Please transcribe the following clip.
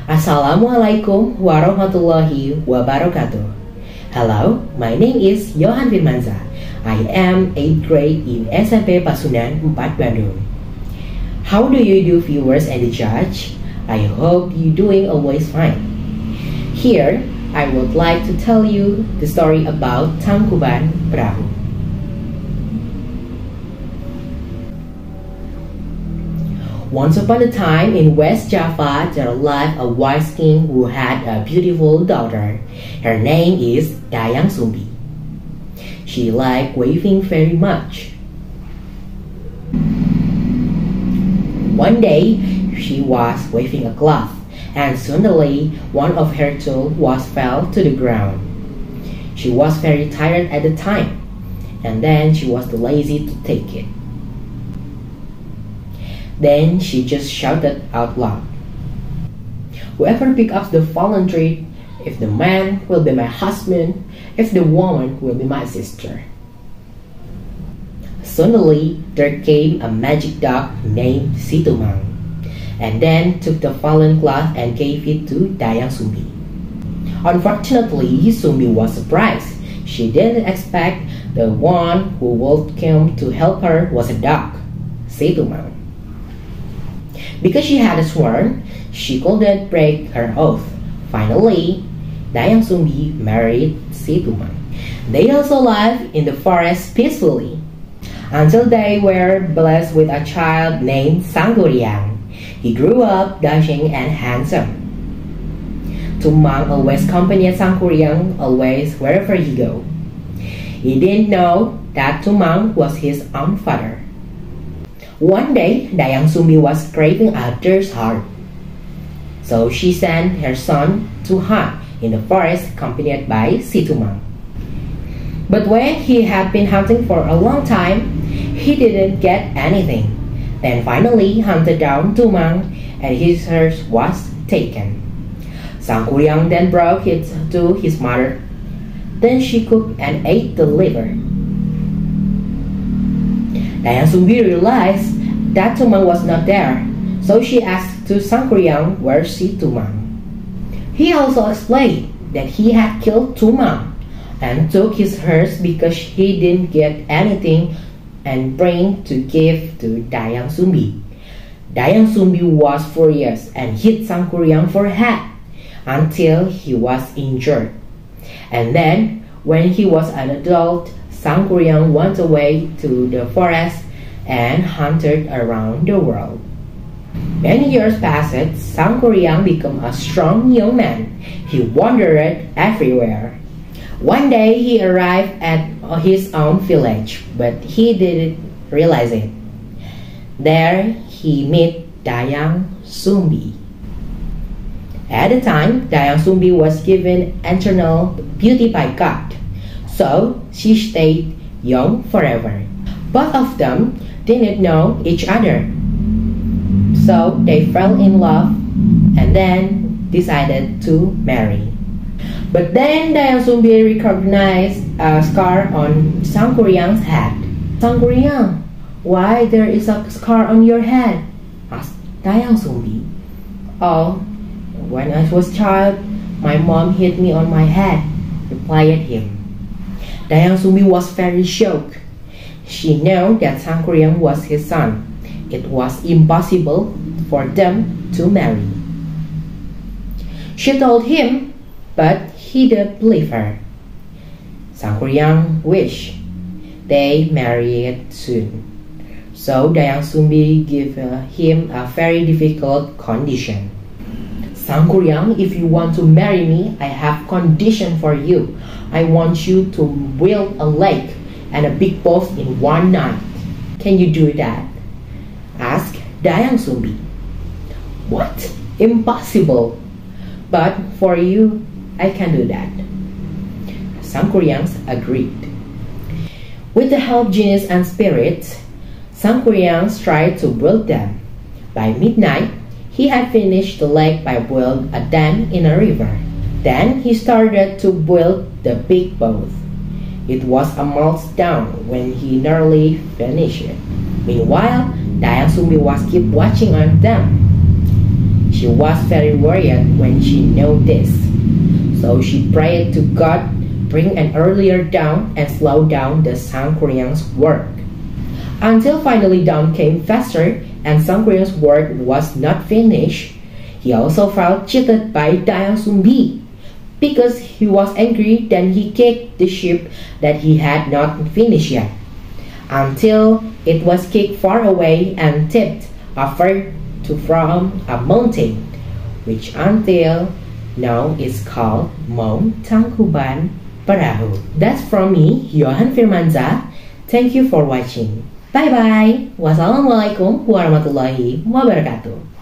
Assalamualaikum warahmatullahi wabarakatuh. Hello, my name is Johan Firmanza. I am 8th grade in SMP Pasundan 4 Bandung. How do you do, viewers and the judge? I hope you doing always fine. Here, I would like to tell you the story about Tangkuban Perahu. Once upon a time in West Java, there lived a wise king who had a beautiful daughter. Her name is Dayang Sumbi. She liked weaving very much. One day, she was weaving a cloth, and suddenly one of her tools fell to the ground. She was very tired at the time, and then she was too lazy to take it. Then she just shouted out loud, "Whoever picks up the fallen tree, if the man will be my husband, if the woman will be my sister." Suddenly, there came a magic dog named Situmang, and then took the fallen cloth and gave it to Dayang Sumbi. Unfortunately, Sumbi was surprised. She didn't expect the one who would come to help her was a dog, Situmang. Because she had sworn, she couldn't break her oath. Finally, Dayang Sumbi married Situmang. They also lived in the forest peacefully until they were blessed with a child named Sangkuriang. He grew up dashing and handsome. Tumang always accompanied Sangkuriang always wherever he go. He didn't know that Tumang was his own father. One day, Dayang Sumbi was craving a deer's heart. So she sent her son to hunt in the forest accompanied by Situmang. But when he had been hunting for a long time, he didn't get anything. Then finally hunted down Tumang and his horse was taken. Sangkuriang then brought it to his mother. Then she cooked and ate the liver. Dayang Sumbi realized that Tumang was not there, so she asked to Sangkuriang where is Tumang. He also explained that he had killed Tumang and took his horse because he didn't get anything and bring to give to Dayang Sumbi. Dayang Sumbi was furious and hit Sangkuriang for a head until he was injured. And then, when he was an adult, Sangkuriang went away to the forest and hunted around the world. Many years passed, Sangkuriang became a strong young man. He wandered everywhere. One day he arrived at his own village, but he didn't realize it. There he met Dayang Sumbi. At the time, Dayang Sumbi was given eternal beauty by God, so she stayed young forever. Both of them didn't know each other, so they fell in love and then decided to marry. But then Dayang Sumbi recognized a scar on Sangkuriang's head. "Sangkuriang, why there is a scar on your head?" asked Dayang Sumbi. "Oh, when I was a child, my mom hit me on my head," replied him. Dayang Sumbi was very shocked. She knew that Sangkuriang was his son. It was impossible for them to marry. She told him, but he didn't believe her. Sangkuriang wished they married soon. So Dayang Sumbi gave him a very difficult condition. "Sangkuriang, if you want to marry me, I have condition for you. I want you to build a lake and a big boat in one night. Can you do that?" asked Dayang Sumbi. "What? Impossible. But for you, I can do that." Sangkuriang agreed. With the help of genius and spirits, Sangkuriang tried to build them. By midnight, he had finished the lake by building a dam in a river. Then he started to build the big boat. It was a milestone when he nearly finished it. Meanwhile, Dayang Sumbi was keep watching on them. She She was very worried when she knew this. So she prayed to God, bring an earlier dawn and slow down the Sangkuriang's work. Until finally dawn came faster and Sangkuriang's work was not finished. He also felt cheated by Dayang Sumbi. Because he was angry, then he kicked the ship that he had not finished yet, until it was kicked far away and tipped over from a mountain, which until now is called Mount Tangkuban Perahu. That's from me, Johan Firmanza. Thank you for watching. Bye bye. Wassalamualaikum warahmatullahi wabarakatuh.